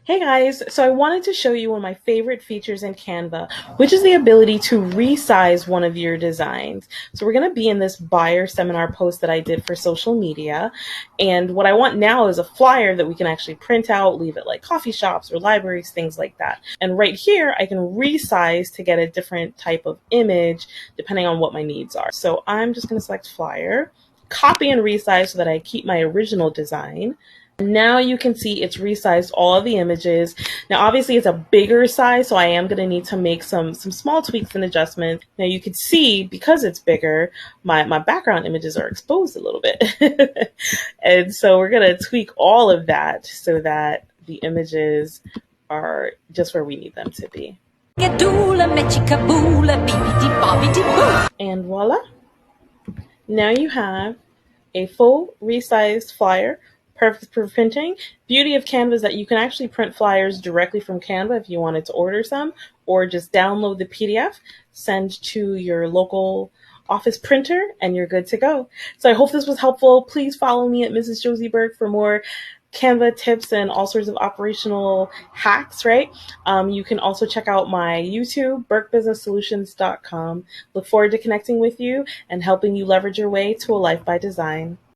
Hey guys, so I wanted to show you one of my favorite features in Canva, which is the ability to resize one of your designs. So we're going to be in this buyer seminar post that I did for social media. And what I want now is a flyer that we can actually print out, leave at like coffee shops or libraries, things like that. And right here, I can resize to get a different type of image depending on what my needs are. So I'm just going to select flyer, copy and resize so that I keep my original design. Now you can see it's resized all of the images. Now obviously it's a bigger size, so I am going to need to make some small tweaks and adjustments. Now you can see because it's bigger, my background images are exposed a little bit. And so we're going to tweak all of that so that the images are just where we need them to be. And voila. Now you have a full resized flyer, perfect for printing. Beauty of Canva is that you can actually print flyers directly from Canva if you wanted to order some, or just download the PDF, send to your local office printer, and you're good to go. So I hope this was helpful. Please follow me at Mrs. Josie Burke for more Canva tips and all sorts of operational hacks, right? You can also check out my YouTube, burkebusinesssolutions.com. Look forward to connecting with you and helping you leverage your way to a life by design.